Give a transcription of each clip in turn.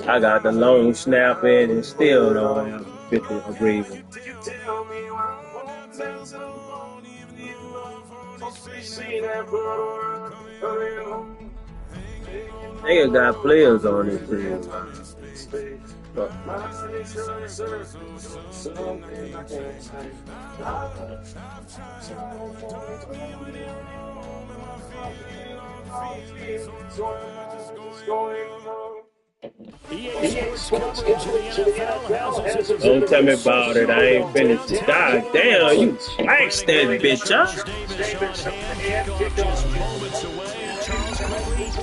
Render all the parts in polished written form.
I got the long snap in and still don't have 50 agreement. Nigga got players on this team. Don't tell me about it. I ain't finished it. God damn, you smashed that bitch up.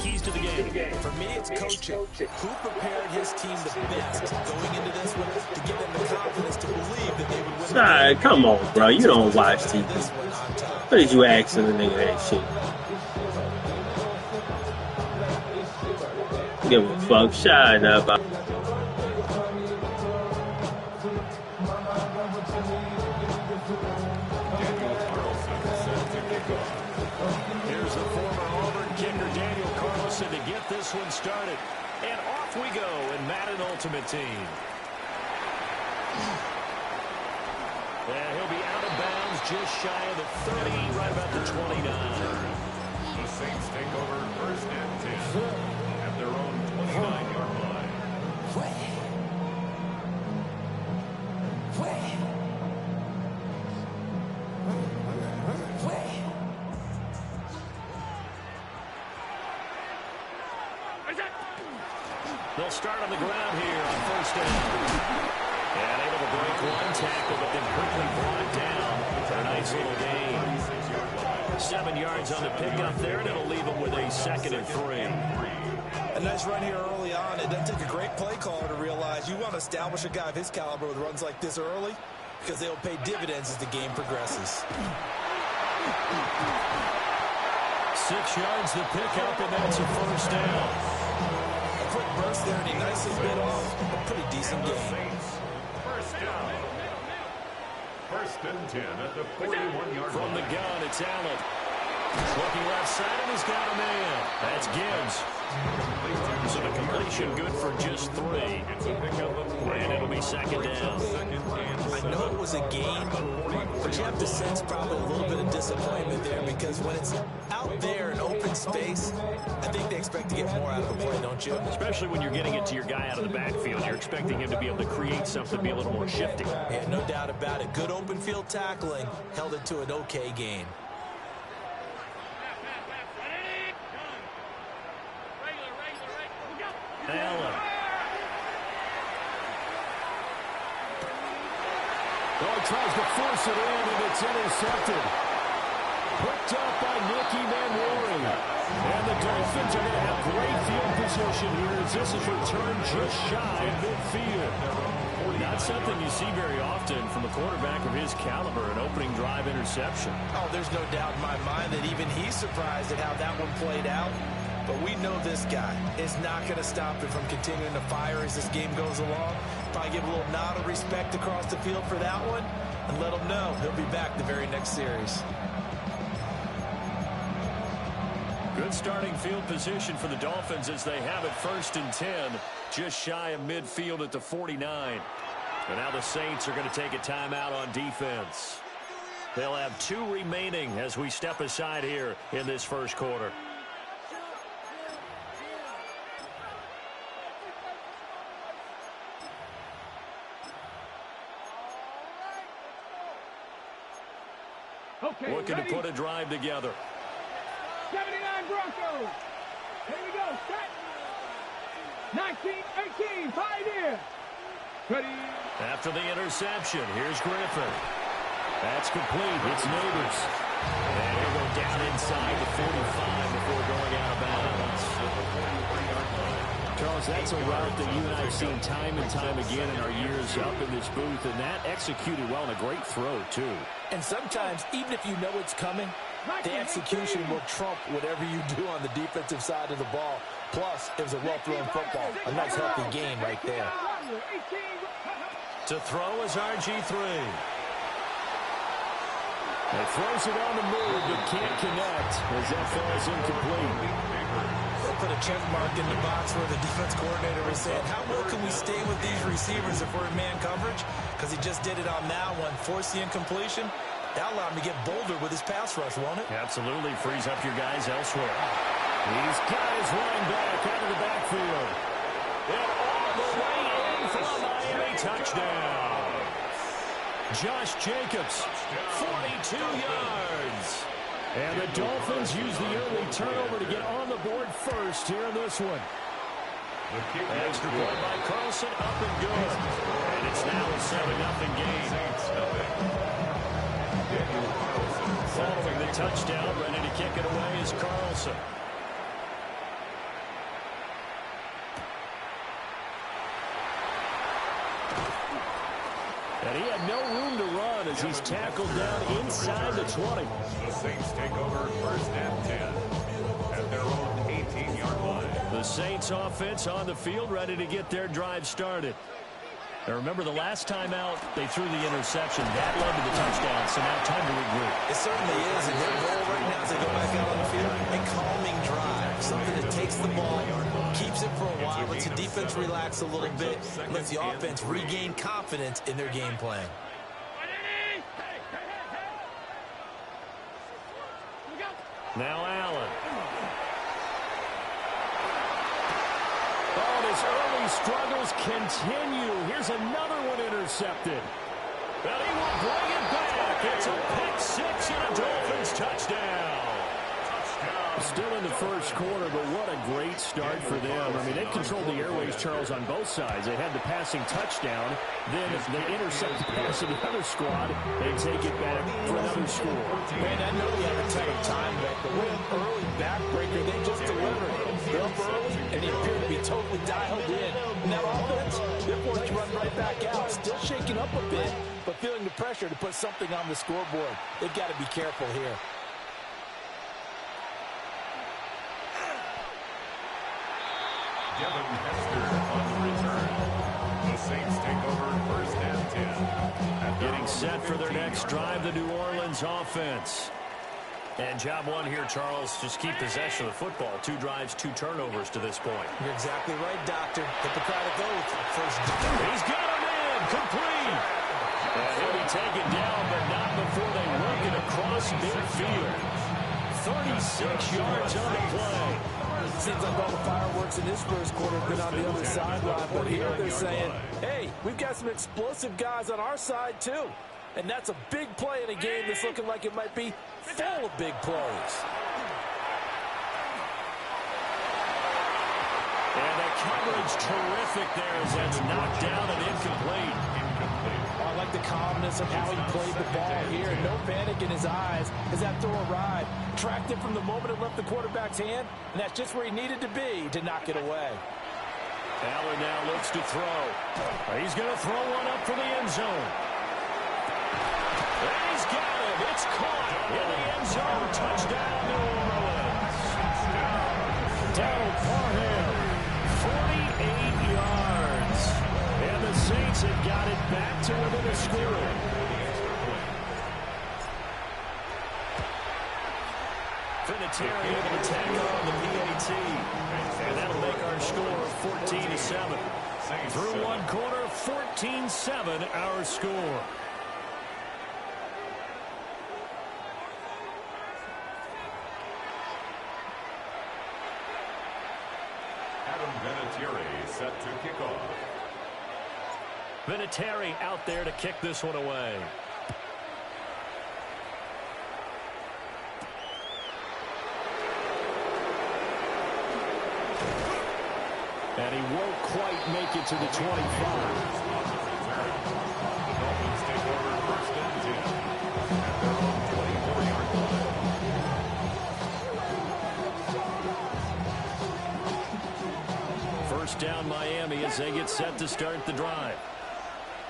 Keys to the game. For me, it's coaching. Who prepared his team the best going into this one to give them the confidence to believe that they would win? Alright, come on, bro. You don't watch TV. What is you asking the nigga that shit? Give a fuck. Shut up. To get this one started. And off we go in Madden Ultimate Team. And he'll be out of bounds just shy of the 30, right about the 29. The Saints take over first and 10 at their own 29-yard line. They'll start on the ground here on first down. And able to break one tackle, but then quickly brought down for a nice little gain. 7 yards on the pickup there, and it'll leave them with a 2nd and 3. A nice run here early on. It doesn't take a great play caller to realize you want to establish a guy of his caliber with runs like this early because they will pay dividends as the game progresses. 6 yards the pickup, and that's a first down. Quick burst there, and he nicely bit off a pretty decent game. First down. First and 10 at the 41-yard From line. the gun, it's Allen. Looking left side, and he's got a man. That's Gibbs. So the completion good for just 3. And it'll be 2nd down. I know it was a gain, but you have to sense probably a little bit of disappointment there because when it's out there in open space, I think they expect to get more out of the play, don't you? Especially when you're getting it to your guy out of the backfield. You're expecting him to be able to create something, be a little more shifty. Yeah, no doubt about it. Good open field tackling held it to an okay gain. Allen. Oh, he tries to force it in, and it's intercepted. Picked up by Nicky Manwari. And the Dolphins are going to have great field position here as this is returned just shy of midfield. Not something you see very often from a quarterback of his caliber, an opening drive interception. Oh, there's no doubt in my mind that even he's surprised at how that one played out. But we know this guy is not going to stop him from continuing to fire as this game goes along. Probably give a little nod of respect across the field for that one and let him know he'll be back the very next series. Good starting field position for the Dolphins as they have it 1st and 10, just shy of midfield at the 49. And now the Saints are going to take a timeout on defense. They'll have 2 remaining as we step aside here in this first quarter. Looking to put a drive together. 79 Broncos. Here we go. Set. 19-18. Pioneer. Ready. After the interception, here's Griffin. That's complete. It's Neighbors. And he'll go down inside the 45 before going out of bounds. Charles, that's a route that you and I have seen time and time again in our years up in this booth, and that executed well and a great throw, too. And sometimes, even if you know it's coming, the execution will trump whatever you do on the defensive side of the ball. Plus, it was a well-thrown football. A nice, healthy game right there. To throw is RG3. He throws it on the move, but can't connect as that falls incomplete. put a check mark in the box where the defense coordinator was saying, how well can we stay with these receivers if we're in man coverage? Because he just did it on that one, forced the incompletion. That allowed him to get bolder with his pass rush, won't it? Absolutely. Frees up your guys elsewhere. He's got his running back out of the backfield. And all the way in for a Miami touchdown. Josh Jacobs, 42 yards. And the Dolphins use the early turnover to get on the board first here in this one. Extra point by Carlson, up and good. And it's now a 7-0 game. Following the touchdown, ready to kick it away is Carlson. And he had no room to run as he's tackled down inside the 20. The Saints take over first and 10 at their own 18-yard line. The Saints offense on the field, ready to get their drive started. Now remember, the last time out, they threw the interception. That led to the touchdown, so now time to regroup. It certainly is, and their goal right now as they go back out on the field, a calming drive, something that takes the ball, keeps it for a while, lets the defense relax a little bit, and lets the offense regain confidence in their game plan. Now Allen. Oh, his early struggles continue. Here's another one intercepted. And he will bring it back. It's a pick six and a Dolphins touchdown. Still in the first quarter, but what a great start for them. I mean, they controlled the airways, Charles, on both sides. They had the passing touchdown. Then they intercept the pass of the other squad. They take it back for another score. Man, I know we have a ton of time back, but what an early backbreaker they just delivered. They're up early, and they appear to be totally dialed in. And that offense, they're forced to run right back out. Still shaking up a bit, but feeling the pressure to put something on the scoreboard. They've got to be careful here. Devin Hester on the return. The Saints take over first and 10. Getting set for their next drive, the New Orleans offense. And job one here, Charles, just keep possession of the football. 2 drives, 2 turnovers to this point. You're exactly right, Doctor. Hippocratic oath. First down. He's got him in. Complete. And he'll be taken down, but not before they work it across midfield. 36 yards on the play. Seems like all the fireworks in this first quarter have been on the other sideline, but here they're saying, hey, we've got some explosive guys on our side too. And that's a big play in a game that's looking like it might be full of big plays. And the coverage terrific there as that's knocked down and incomplete. I like the calmness of how he played the ball here. No panic in his eyes as that throw arrived. Tracked it from the moment it left the quarterback's hand, and that's just where he needed to be to knock it away. Allen now looks to throw. He's going to throw one up for the end zone. And he's got it. It's caught in the end zone. Touchdown, New Orleans. Donald Parham, 48 yards. And the Saints have got it back to within a score. Vinatieri able to tag on the PAT. And that'll make our score 14-7. Through one quarter, 14-7 our score. Adam Vinatieri set to kick off. Vinatieri out there to kick this one away. And he won't quite make it to the 25. The Dolphins take over first and 10 at their own 24-yard line. First down Miami as they get set to start the drive.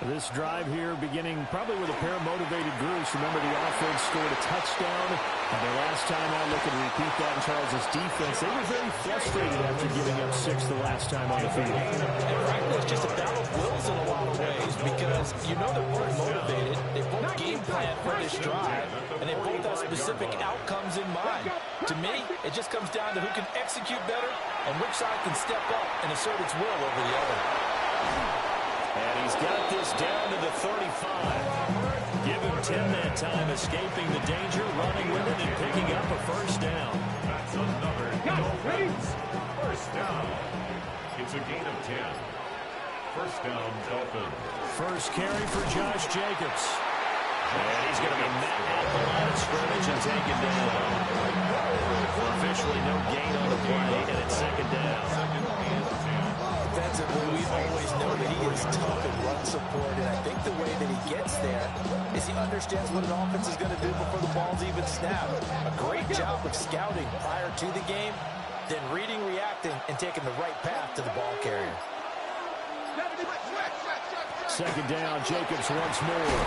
This drive here beginning probably with a pair of motivated groups. Remember, the offense scored a touchdown And their last time out, looking to repeat that in Charles' defense, they were very frustrated after giving up 6 the last time on the field. And frankly, it's just a battle of wills in a lot of ways because you know they're both motivated. They both game plan for this drive, and they both have specific outcomes in mind. To me, it just comes down to who can execute better and which side can step up and assert its will over the other. And he's got this down to the 35. Give him 10 that time, escaping the danger, running with it, and picking up a first down. That's another Dolphins first down. It's a gain of 10. First down, Dolphins. First carry for Josh Jacobs. And he's going to be met at the line of scrimmage and taken down. Officially no gain on the play, and it's second down. Defensively, we always know that he is tough in run support, and I think the way that he gets there is he understands what an offense is going to do before the ball's even snapped. A great job of scouting prior to the game, then reading, reacting, and taking the right path to the ball carrier. Second down, Jacobs once more.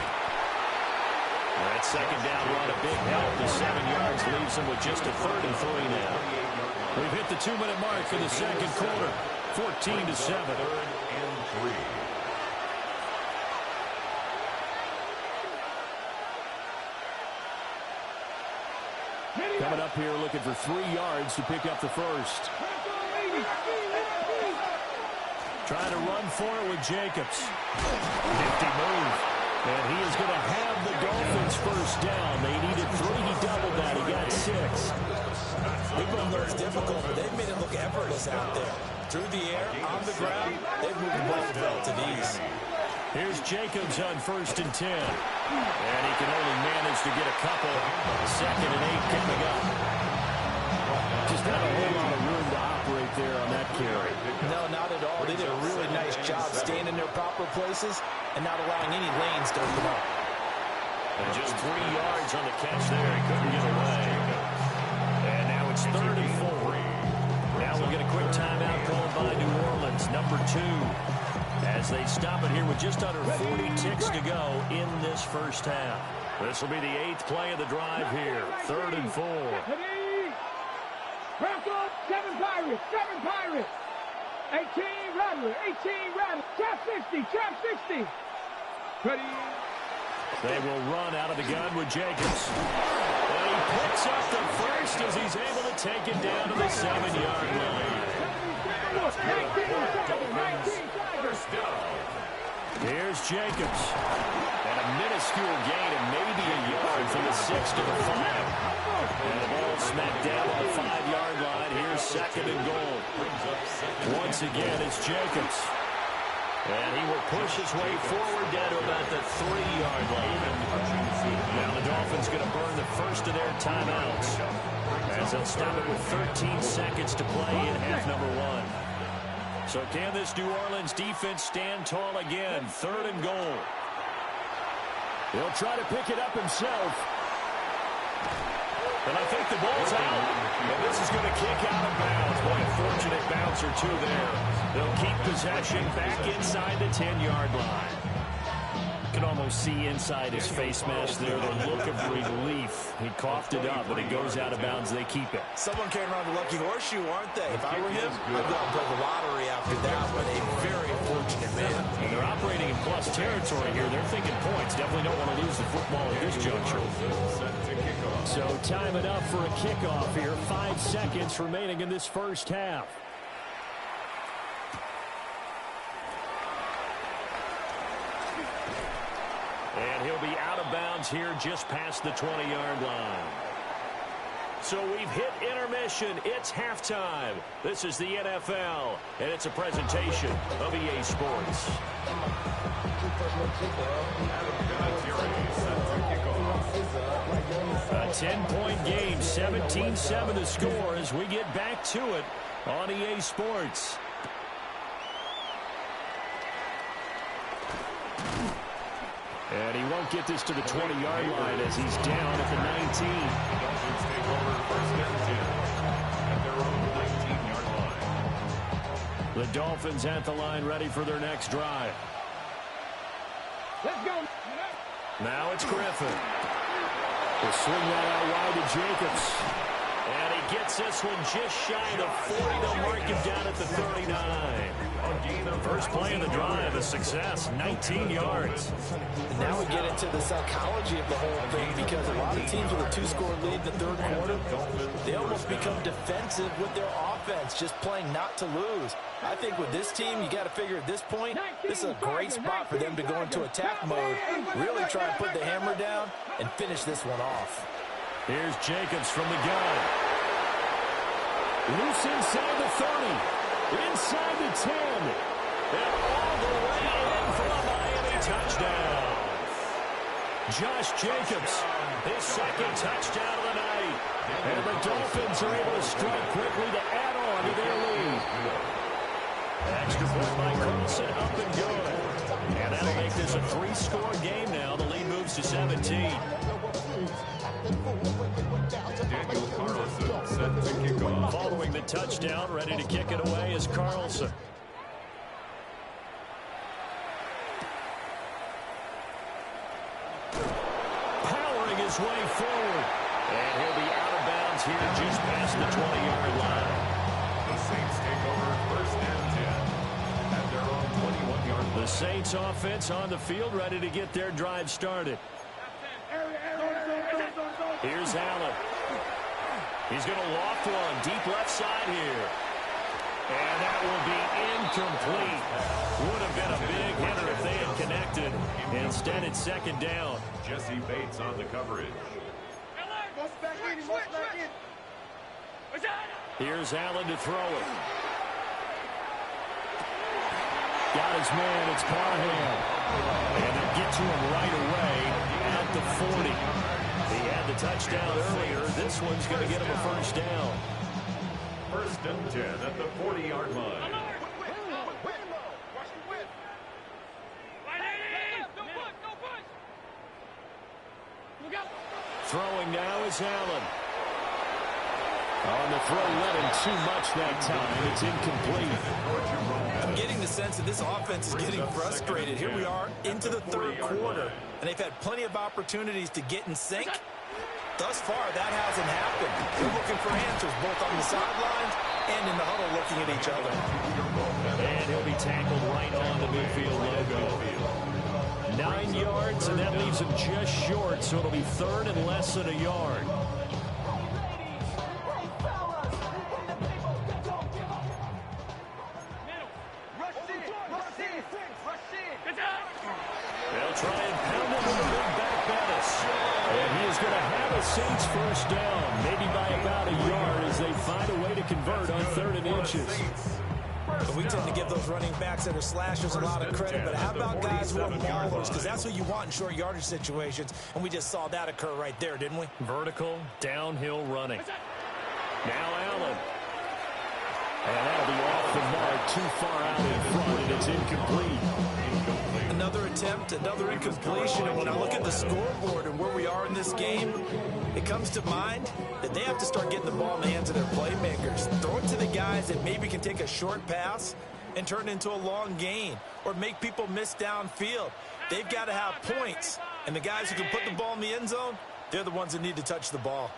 That second down run, a big help. The 7 yards leaves him with just a 3rd and 3 now. We've hit the 2-minute mark for the second quarter. 14-7. 3rd and 3. Coming up here looking for 3 yards to pick up the first. Trying to run for it with Jacobs. Nifty move. And he is going to have the Dolphins first down. They needed 3. He doubled that. He got 6. We've been it's difficult, but they've made it look effortless out there. Through the air, on the ground, they've moved the ball with relative ease. Here's Jacobs on 1st and 10. And he can only manage to get a couple. 2nd and 8 coming up. Just not a whole lot of room to operate there on that carry. No, not at all. They did a really nice job staying in their proper places and not allowing any lanes to open up. And just 3 yards on the catch there. He couldn't get away. And now it's 3rd and 4. Now we'll get a quick timeout called by New Orleans, number 2. As they stop it here with just under 40 ticks to go in this first half. This will be the 8th play of the drive here. 3rd and 4. Broncos, 7 Pirates, 7 Pirates. 18 Rattler, 18 Rattler. Trap 60, trap 60. Ready. They will run out of the gun with Jacobs. And he picks up the first as he's able to take it down to the 7-yard line. Here's Jacobs. And a minuscule gain of maybe a yard from the 6 to the 5. And the ball smacked down at the 5-yard line. Here's 2nd and goal. Once again, it's Jacobs. And he will push his way forward down to about the 3-yard line. Now the Dolphins going to burn the first of their timeouts as they'll stop it with 13 seconds to play in half number 1. So can this New Orleans defense stand tall again? 3rd and goal. He'll try to pick it up himself. And I think the ball's out. And this is going to kick out of bounds. Boy, a fortunate bounce or 2 there. They'll keep possession back inside the 10-yard line. You can almost see inside his face mask there the look of relief. He coughed it up, but it goes out of bounds. They keep it. Someone carrying around the lucky horseshoe, aren't they? If I were him, I'd go and play the lottery after that, but a very unfortunate man. And they're operating in plus territory here. They're thinking points. Definitely don't want to lose the football at this juncture. So time it up for a kickoff here. 5 seconds remaining in this first half. And he'll be out of bounds here just past the 20-yard line. So we've hit intermission. It's halftime. This is the NFL, and it's a presentation of EA Sports. A 10-point game, 17-7 the score as we get back to it on EA Sports. And he won't get this to the 20-yard line as he's down at the 19. The Dolphins take over 1st and 10 at their own 19-yard line. The Dolphins at the line ready for their next drive. Let's go. Now it's Griffin. He'll swing that out wide to Jacobs. And he gets this one just shy of the 40. They'll mark him down at the 39. First play of the drive, a success, 19 yards. And now we get into the psychology of the whole thing, because a lot of teams with a two-score lead in the third quarter, they almost become defensive with their offense, just playing not to lose. I think with this team, you got to figure at this point, this is a great spot for them to go into attack mode, really try and put the hammer down and finish this one off. Here's Jacobs from the gun. Loose inside the 30. Inside the 10. And all the way in for a Miami touchdown. Josh Jacobs, his second touchdown of the night. And the Dolphins are able to strike quickly to add on to their lead. Extra point by Carlson, up and good. And that'll make this a 3-score game now. The lead moves to 17. Daniel Carlson set to kick off. Following the touchdown, ready to kick it away is Carlson. Powering his way forward. And he'll be out of bounds here just past the 20-yard line. The Saints take over first and 10 at their own 21-yard line. The Saints offense on the field, ready to get their drive started. Here's Allen. He's going to loft one deep left side here. And that will be incomplete. Would have been a big hitter if they had connected. Instead, it's second down. Jesse Bates on the coverage. Here's Allen to throw it. Got his man, it's Parham. And they'll get to him right away at the 40. He had the touchdown earlier. This one's going to get him a first down. First and 10 at the 40-yard line. Throwing now is Allen. On the throw, let him too much that time. It's incomplete. I'm getting the sense that this offense is getting frustrated. Here we are into the third quarter, and they've had plenty of opportunities to get in sync. Thus far, that hasn't happened. They're looking for answers both on the sidelines and in the huddle looking at each other. And he'll be tackled right on the midfield logo. 9 yards, and that leaves him just short, so it'll be third and less than a yard. They'll try and pound it with the big back Bettis. And he is going to have a Saints first down, maybe by about a yard as they find a way to convert on 3rd and inches. But we tend to give those running backs that are slashers a lot of credit. But how about guys who are maulers? Because that's what you want in short yardage situations. And we just saw that occur right there, didn't we? Vertical, downhill running. Now Allen. And that'll be off the mark, too far out in front, and it's incomplete. Another attempt, another incompletion. And when I look at the scoreboard and where we are in this game, it comes to mind that they have to start getting the ball in the hands of their playmakers. Throw it to the guys that maybe can take a short pass and turn it into a long gain or make people miss downfield. They've got to have points. And the guys who can put the ball in the end zone, they're the ones that need to touch the ball.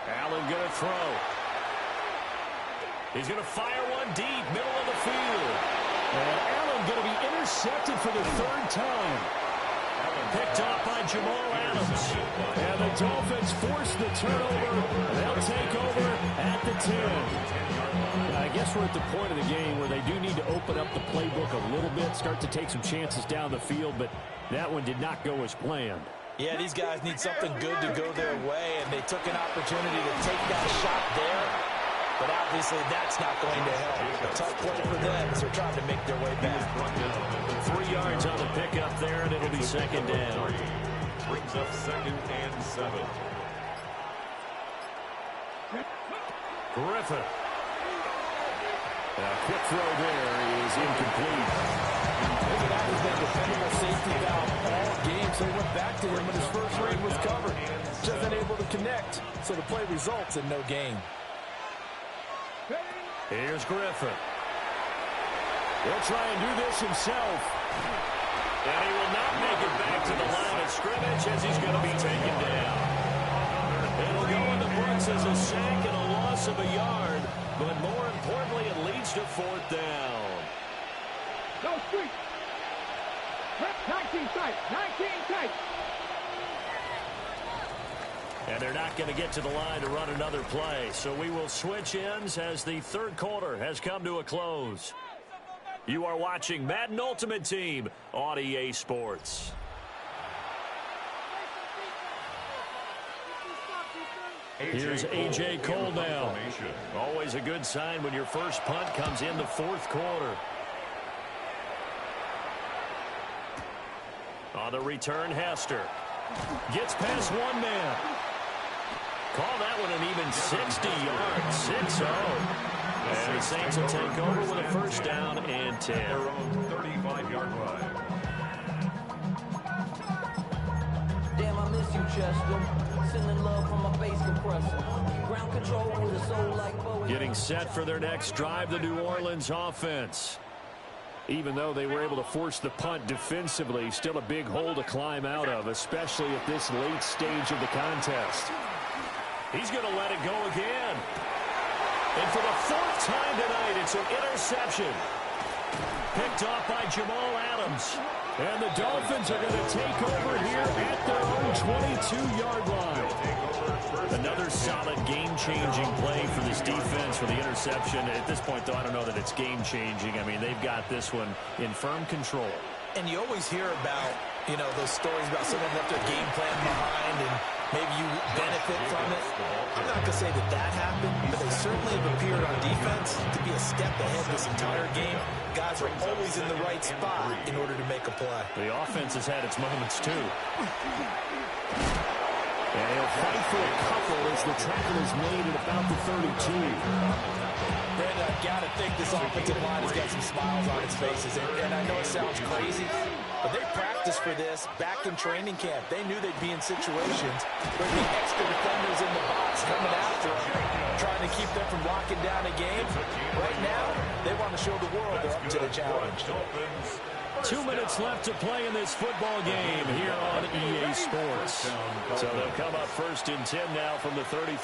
Allen going to throw. He's going to fire one deep, middle of the field. And Allen going to be intercepted for the 3rd time. Picked off by Jamal Adams. And the Dolphins force the turnover. They'll take over at the 10. I guess we're at the point of the game where they do need to open up the playbook a little bit, start to take some chances down the field, but that one did not go as planned. Yeah, these guys need something good to go their way, and they took an opportunity to take that shot there. But obviously, that's not going to help. A tough play for them as they're trying to make their way back. 3 yards on the pickup there, and it'll be second down. Brings up 2nd and 7. Griffin. A quick throw there is incomplete. Look at that, he's been a dependable safety valve all game, so he went back to him when his first read was covered. Just unable to connect, so the play results in no gain. Here's Griffin. He'll try and do this himself. And he will not make it back to the line of scrimmage as he's going to be taken down. It'll go in the books as a sack and a loss of a yard, but more importantly, it leads to fourth down. No street. 19 tight. 19 tight. And they're not going to get to the line to run another play. So we will switch ends as the third quarter has come to a close. You are watching Madden Ultimate Team on EA Sports. Here's A.J. Cole now. Always a good sign when your first punt comes in the fourth quarter. On the return, Hester gets past one man. Call that one an even 60 yards, 6-0. And the Saints will take over with a first down and 10. Their own 35-yard line. Damn, I miss you, Chester. Sending love from my face compressor. Ground control with a soul like Bowie. Getting set for their next drive, the New Orleans offense. Even though they were able to force the punt defensively, still a big hole to climb out of, especially at this late stage of the contest. He's going to let it go again. And for the fourth time tonight, it's an interception. Picked off by Jamal Adams. And the Dolphins are going to take over here at their own 22-yard line. Another solid game-changing play for this defense for the interception. At this point, though, I don't know that it's game-changing. I mean, they've got this one in firm control. And you always hear about, you know, those stories about someone left their game plan behind and maybe you benefit from it. I'm not going to say that that happened, but they certainly have appeared on defense to be a step ahead this entire game. Guys are always in the right spot in order to make a play. The offense has had its moments, too. And he'll fight for a couple as the tackle is made at about the 32. Brandon, I've got to think this offensive line has got some smiles on its faces. And I know it sounds crazy, but they practiced for this back in training camp. They knew they'd be in situations where the extra defenders in the box coming after them, trying to keep them from locking down a game. Right now, they want to show the world they're up to the challenge. 2 minutes left to play in this football game here on EA Sports. So they'll come up first and 10 now from the 33.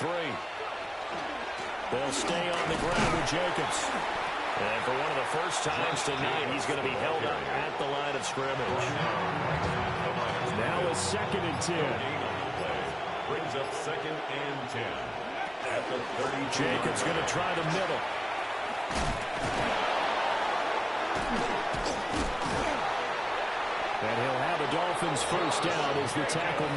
They'll stay on the ground with Jacobs. And for one of the first times tonight, he's going to be held up at the line of scrimmage. Now a second and 10. Brings up second and 10. At the 30. Jacobs going to try the middle. And he'll have a Dolphins first down as the tackle.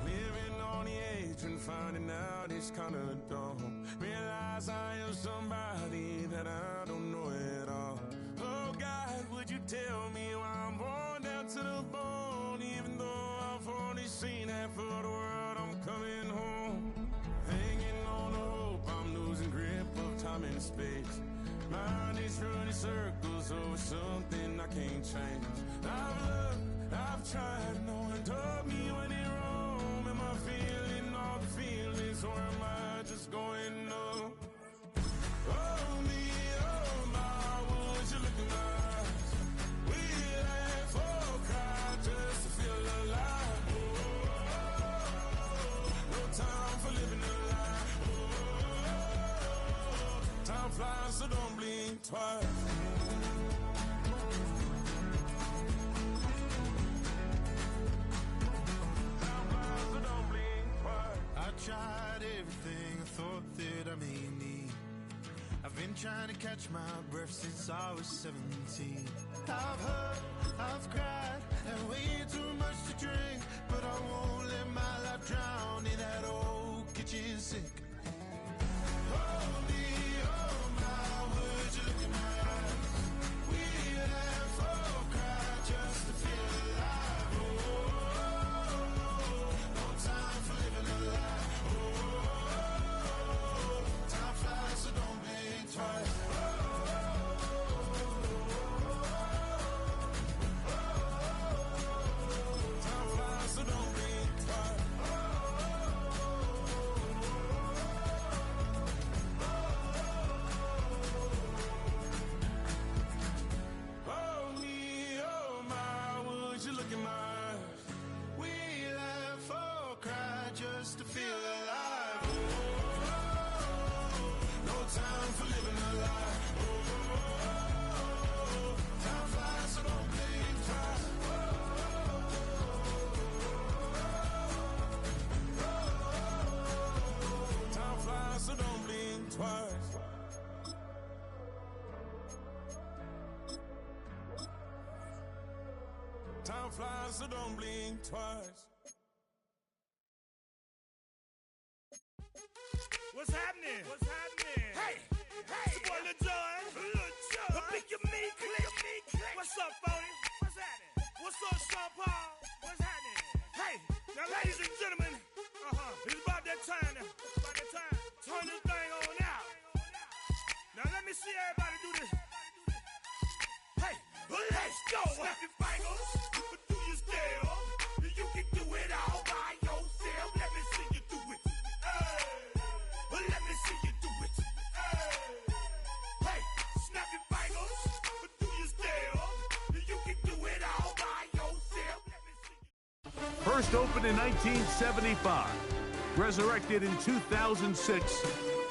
Living on the edge and finding out it's kind of dumb. Realize I am somebody that I don't know at all. Oh God, would you tell me why I'm born down to the bone? Even though I've only seen half of the world, I'm coming home. Hanging on the hope, I'm losing grip of time and space. Mind is running circles over something I can't change. I've looked, I've tried, no one told me when it wrong. Am I feeling all the feelings, or am I just going numb? Oh me, oh my, would you look in my eyes? We laugh or cry just to feel alive. Oh, no time for living a lie. Oh, time flies, so don't blink twice. Tried everything I thought that I may need. I've been trying to catch my breath since I was 17. I've hurt, I've cried, and way too much to drink, but I won't let my life drown in that old kitchen sink. Oh me, oh my, would you look in my eyes? We laugh or cry just to feel alive. Oh, no time for living a lie. So don't blink twice. Time flies, so don't blink twice. fly, so don't blink twice. What's happening? What's happening? Hey, it's your boy Lil Jon. But pick your meat click. What's up, Phony? What's happening? What's up, Sean Paul? What's happening? Hey, now ladies and gentlemen, it's about that time now. About that time. Turn this thing on out. Now let me see everybody do this. Hey, let's go. Snap your fingers, but do you still? You can do it all by yourself. Let me see you do it. Let me see you do it. Hey, snap your fingers, but do you still? You can do it all by yourself. Let me see you. First opened in 1975, resurrected in 2006.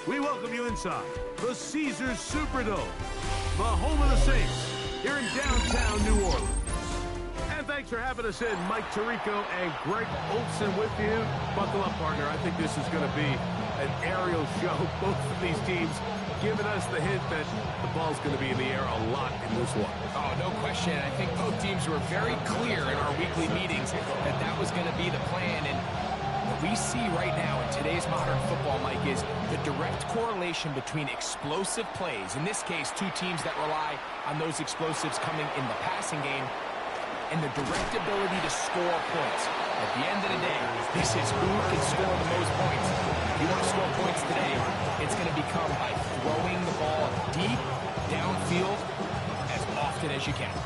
We welcome you inside the Caesars Superdome, the home of the Saints, here in downtown New Orleans. And thanks for having us in. Mike Tirico and Greg Olson with you. Buckle up, partner. I think this is going to be an aerial show. Both of these teams giving us the hint that the ball's going to be in the air a lot in this one. Oh, no question. I think both teams were very clear in our weekly meetings that that was going to be the plan. And what we see right now in today's modern football, Mike, is the direct correlation between explosive plays, in this case, two teams that rely on those explosives coming in the passing game, and the direct ability to score points. At the end of the day, this is who can score the most points. If you want to score points today, it's going to become by throwing the ball deep, downfield, as often as you can.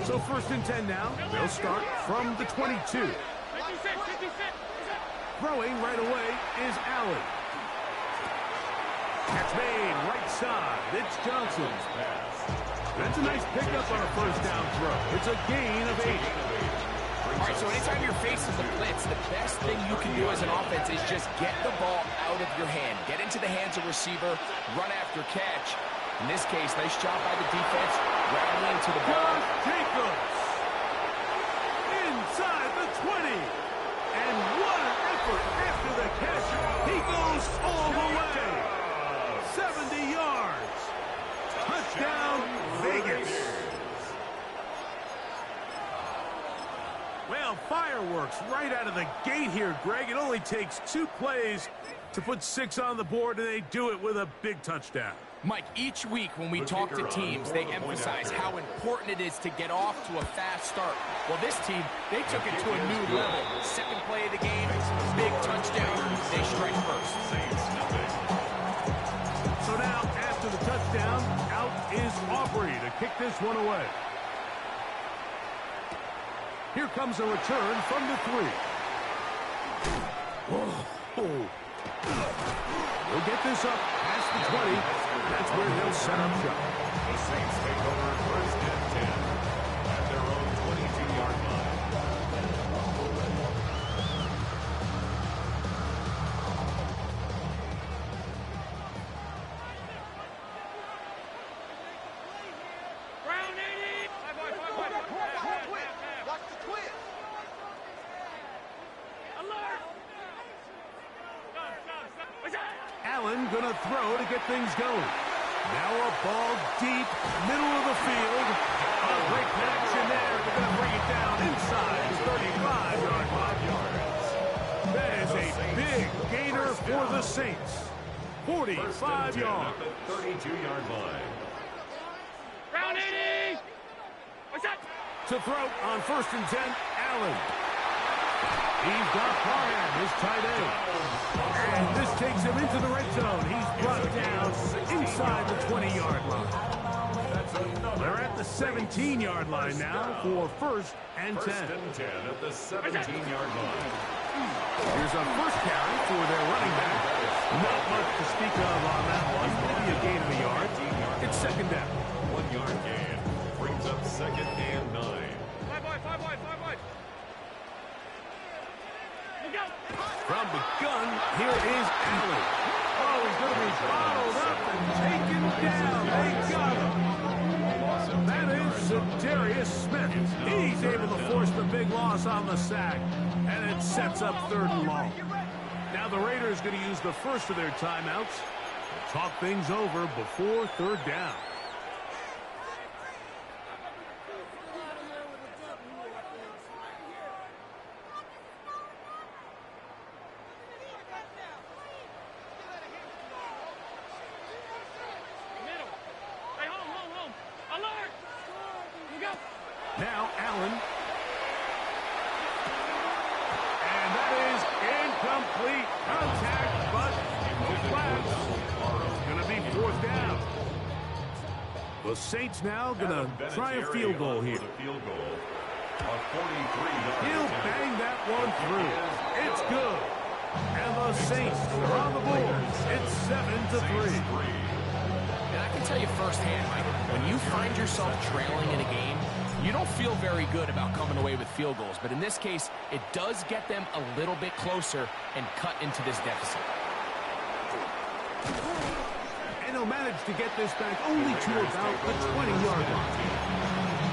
So first and 10 now. They'll start from the 22. Throwing right away is Allen. Catch made right side. It's Johnson's pass. That's a nice pickup on a first down throw. It's a gain of 8. All right, so anytime you're facing the blitz, the best thing you can do as an offense is just get the ball out of your hand. Get into the hands of receiver, run after catch. In this case, nice job by the defense, rallying to the ball. Jacobs inside the 20. And what an effort after the catch. He goes all the way. 70 yards. Touchdown, Vegas. Well, fireworks right out of the gate here, Greg. It only takes 2 plays to put 6 on the board, and they do it with a big touchdown. Mike, each week when we talk to teams, they emphasize how important it is to get off to a fast start. Well, this team, they took it to a new level. Second play of the game, big touchdown. They strike first. So now, after the touchdown, out is Aubrey to kick this one away. Here comes a return from the 3. He'll get this up past the 20. That's where he'll set up shop. The Saints take over first and 10 at their own 22-yard line. Round 80. Watch the twist. Alert. Allen gonna throw to get things going. Now a ball deep, middle of the field. A great connection there. They're gonna bring it down inside his 35-yard line. That is a big gainer for the Saints. 45 yards. At the 32-yard line. Round 80. What's up? To throw on first and 10, Allen. He's got Parham, his tight end. And this takes him into the red zone. He's brought down inside the 20-yard line. They're at the 17-yard line now for first and 10. First and 10 at the 17-yard line. Here's a first carry for their running back. Not much to speak of on that one. Maybe a gain of a yard. It's second down. 1-yard gain brings up second and 9. Five wide. You go. From the gun, here is Allen. Oh, he's going to be bottled up and taken down. They got him. That is Darius Smith. He's able to force the big loss on the sack. And it sets up 3rd and long. Now the Raiders going to use the first of their timeouts to talk things over before 3rd down. Now Allen. And that is incomplete contact, but no flags. It's going to be 4th down. The Saints now going to try a field goal here. He'll bang that one through. It's good. And the Saints are on the board. It's 7-3. And I can tell you firsthand, Mike, when you find yourself trailing in a game, you don't feel very good about coming away with field goals. But in this case, it does get them a little bit closer and cut into this deficit. And they'll manage to get this back only to about the 20-yard line.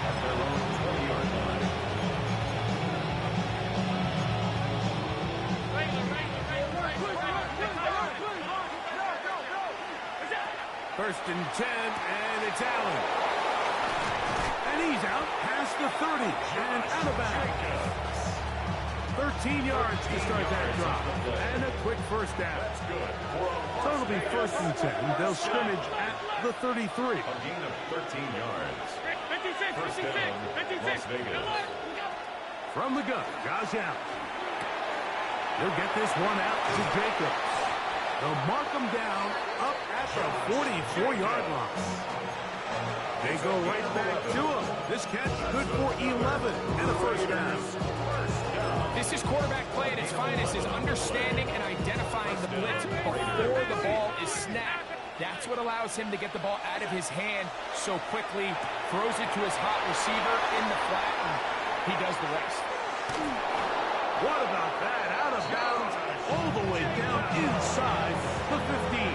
At their own 20-yard line. First and 10, and it's Allen. And he's out past the 30 and out of bounds. 13 yards to start that drop. And a quick first down. So it'll be 1st and 10. They'll scrimmage at the 33. A gain of 13 yards. First down, Las Vegas. From the gun, Josh Allen. He'll get this one out to Jacobs. They'll mark him down up at the 44-yard line. They go right back to him. This catch good for 11 and a first down. This is quarterback play at its finest, is understanding and identifying the blitz before the ball is snapped. That's what allows him to get the ball out of his hand so quickly, throws it to his hot receiver in the flat, and he does the rest. What about that? Out of bounds, all the way down inside the 15.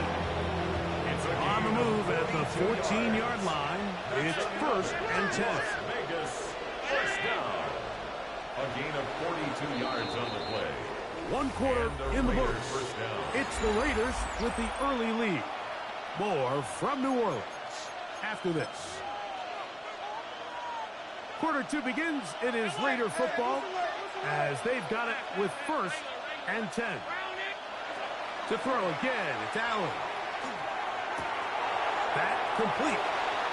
On the move at the 14-yard line, it's 1st and 10. Vegas, first down. A gain of 42 yards on the play. 1 quarter in the books. First down. It's the Raiders with the early lead. More from New Orleans after this. Quarter 2 begins. It is Raider football as they've got it with 1st and 10. To throw again, it's Allen. That complete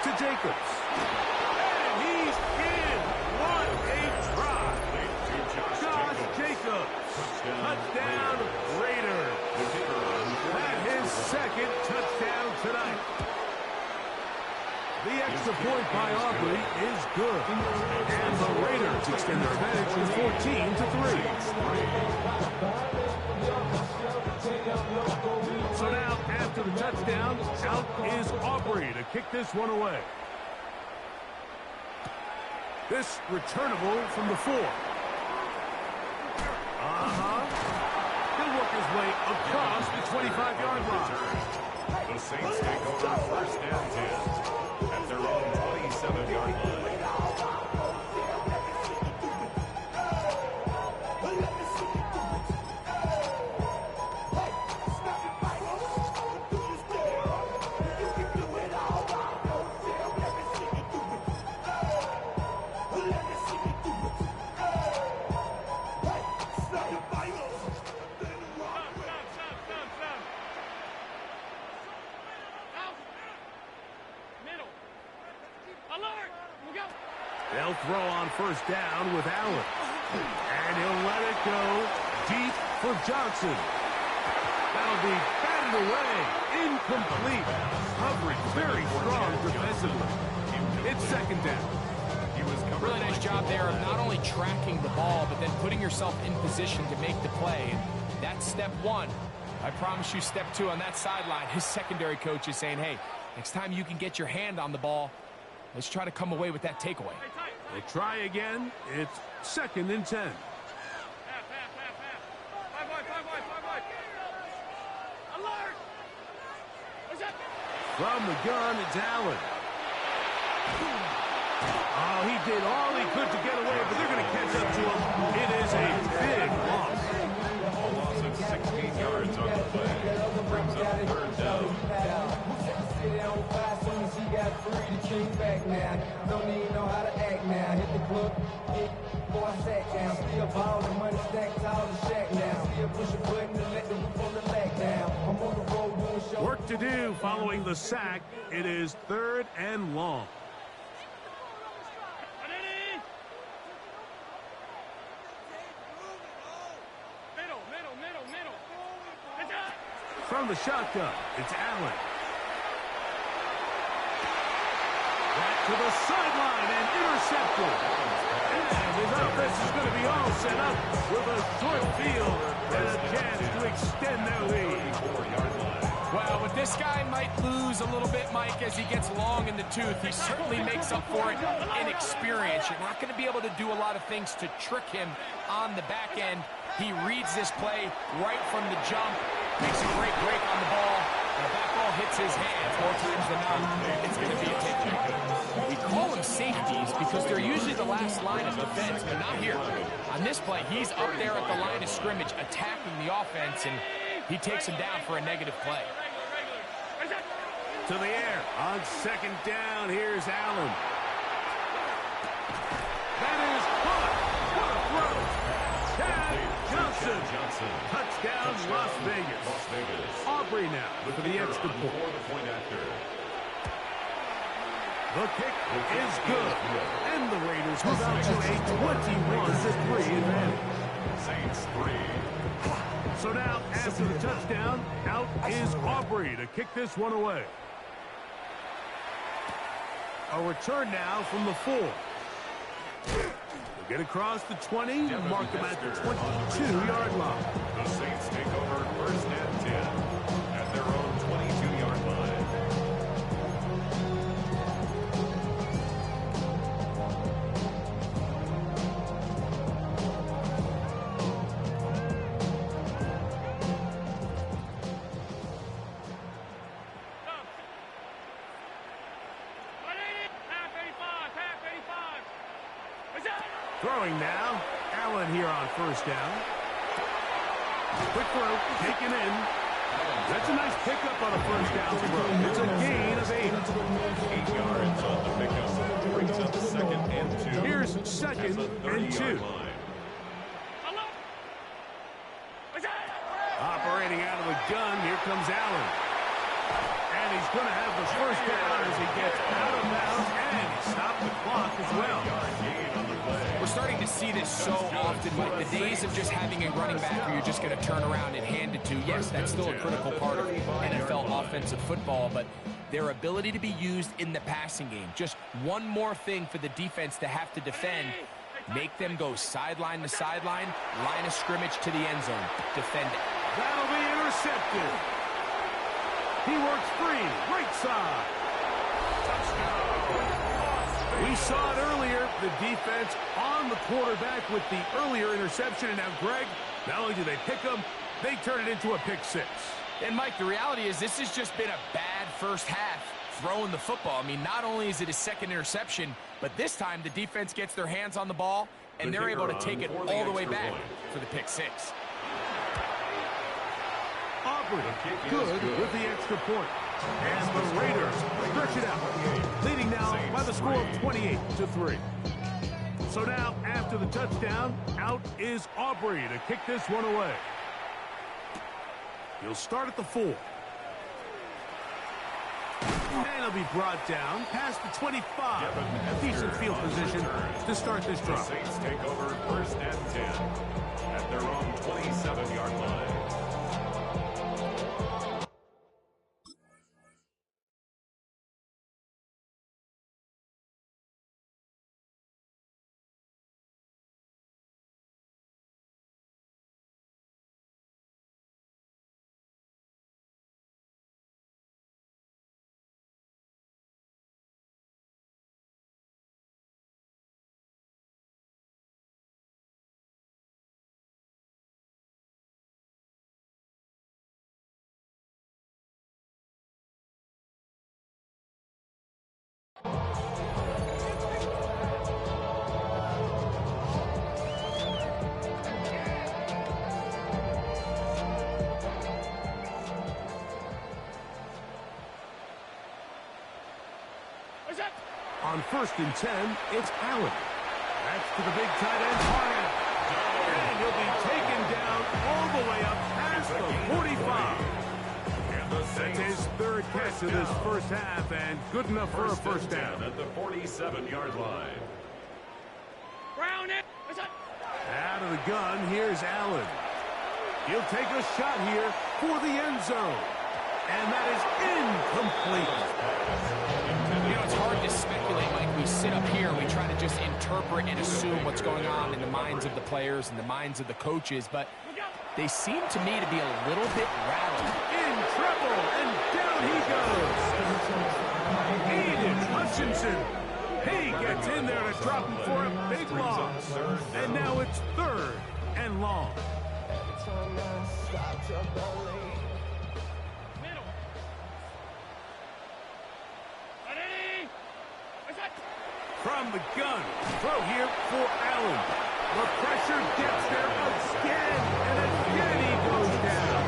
to Jacobs. And he's in. What a drive. Josh Jacobs. Touchdown, Raiders. That his 2nd touchdown tonight. The extra point by Aubrey is good. And the Raiders extend their advantage from 14-3. So now, after the touchdown, out is Aubrey to kick this one away. This returnable from the 4. He'll work his way across the 25-yard line. The Saints take over 1st and 10 at their own 27-yard line. They'll throw on 1st down with Allen. And he'll let it go deep for Johnson. That'll be batted away. Incomplete. Coverage very strong defensively. It's 2nd down. Really nice job there of not only tracking the ball, but then putting yourself in position to make the play. And that's step 1. I promise you step 2 on that sideline. His secondary coach is saying, hey, next time you can get your hand on the ball, let's try to come away with that takeaway. They'll try again. It's 2nd and 10. From the gun, it's Allen. Oh, he did all he could to get away, but they're going to catch up to him. It is a big loss. A loss of 16 yards on the play. Brings up third down. Don't even know how to act now. Hit the club, before I sat down. Still ballin', money stacked tall and shack now. Still push a button to let the roof on the leg down. I'm on the road doing show. Work to do following the sack. It is 3rd and long. From the shotgun, it's Allen. Back to the sideline and intercepted. And his offense is going to be all set up with a short field and a chance to extend their lead. Well, but this guy might lose a little bit, Mike, as he gets long in the tooth. He certainly makes up for it in experience. You're not going to be able to do a lot of things to trick him on the back end. He reads this play right from the jump, makes a great break on the ball, and the back ball hits his hands more times than not. It's going to be a takeaway. We call them safeties because they're usually the last line of defense, but not here. On this play, he's up there at the line of scrimmage attacking the offense, and he takes him down for a negative play. To the air. On 2nd down, here's Allen. That is caught. What a throw. Chad Johnson. Touchdown, Las Vegas. Aubrey now for the extra point. The kick is good. And the Raiders move out to a 21-3 advantage. Saints 3. So now, after the touchdown, out is Aubrey to kick this one away. A return now from the 4. They'll get across the 20, mark them at the 22-yard line. The Saints take over 1st and 10 at their own 22-yard line. Throwing now. Allen here on 1st down. Quick throw, taken in. That's a nice pickup on a 1st down throw. It's a gain of 8. 8 yards on the pickup. Brings up 2nd and 2. Here's 2nd and 2. Operating out of the gun, here comes Allen. And he's going to have the 1st down as he gets out of bounds, and he stopped the clock as well. We're starting to see this so often, Mike. The days of just having a running back who you're just going to turn around and hand it to, yes, that's still a critical part of NFL offensive football, but their ability to be used in the passing game, just one more thing for the defense to have to defend, make them go sideline to sideline, line of scrimmage to the end zone, defend it. That'll be intercepted. He works free, right side. We saw it earlier, the defense on the quarterback with the earlier interception. And now, Greg, not only do they pick him, they turn it into a pick 6. And, Mike, the reality is this has just been a bad first half throwing the football. I mean, not only is it his 2nd interception, but this time the defense gets their hands on the ball, and they're able to take it all the way back for the pick 6. Aubrey, good with the extra point. And the Raiders stretch it out, leading now by the score of 28-3. So now, after the touchdown, out is Aubrey to kick this one away. He'll start at the 4. And he'll be brought down past the 25. Decent field position to start this drive. The Saints take over 1st and 10 at their own 27-yard line. On 1st and 10, it's Allen. That's to the big tight end, Harden. And he'll be taken down all the way up past the 45. That's his 3rd catch of this first half, and good enough for a first down. At the 47-yard line. Out of the gun, here's Allen. He'll take a shot here for the end zone. And that is incomplete. You know, it's hard to speculate, Mike. We sit up here and we try to just interpret and assume what's going on in the minds of the players and the minds of the coaches, but they seem to me to be a little bit rattled. In trouble, and down he goes. Aiden Hutchinson. He gets in there to drop him for a big loss. And now it's 3rd and long. From the gun, throw here for Allen. The pressure gets there again, and again he goes down.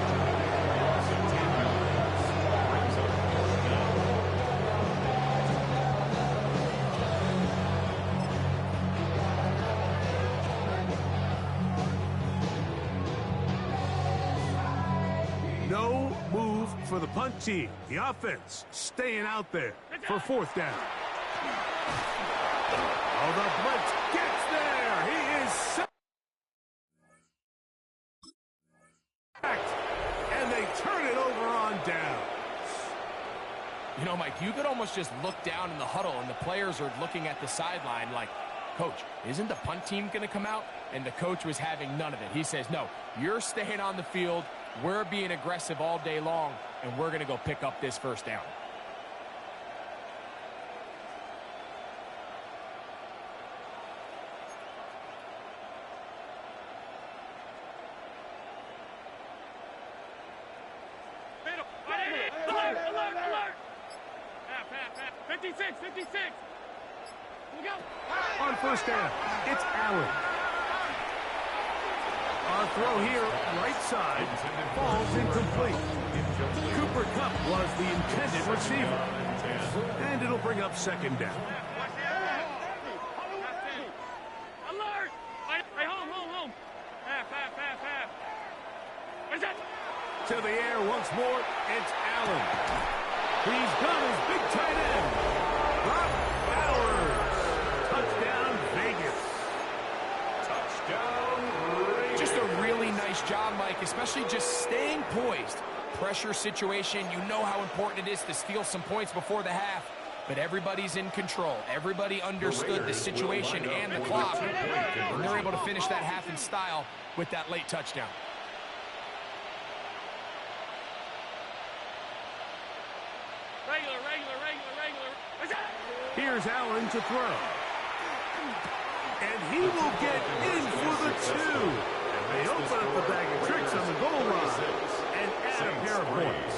No move for the punt team. The offense staying out there for 4th down. Oh, the blitz gets there. He is sacked. And they turn it over on down. You know, Mike, you could almost just look down in the huddle and the players are looking at the sideline like, Coach, isn't the punt team going to come out? And the coach was having none of it. He says, no, you're staying on the field. We're being aggressive all day long, and we're going to go pick up this first down. Alert! 56! Look out! On 1st down, it's Allen. Our throw here, right side, falls incomplete. Cooper Kupp was the intended receiver. And it'll bring up 2nd down. Alert! Hey, home! Half. What's that? To the air once more, it's Allen. He's got his big tight end. Brock Bowers. Touchdown, Vegas. Touchdown, Raiders. Just a really nice job, Mike, especially just staying poised. Pressure situation, you know how important it is to steal some points before the half. But everybody's in control. Everybody understood the situation and the clock. And they're able to finish that half in style with that late touchdown. Regular. Here's Allen to throw. And he will get in for the 2. They open up the bag of tricks on the goal line and add a pair of points.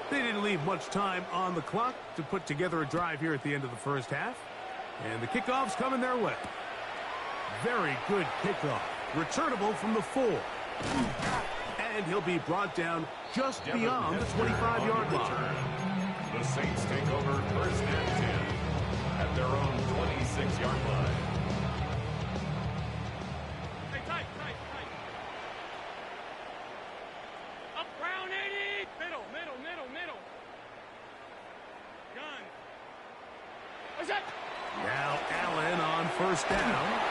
They didn't leave much time on the clock to put together a drive here at the end of the first half. And the kickoff's coming their way. Very good kickoff. Returnable from the 4. And he'll be brought down just beyond the 25-yard line. The Saints take over 1st and 10 at their own 26-yard line. Hey, tight. Up, round 80. Middle. Gun. What's that? Now Allen on 1st down.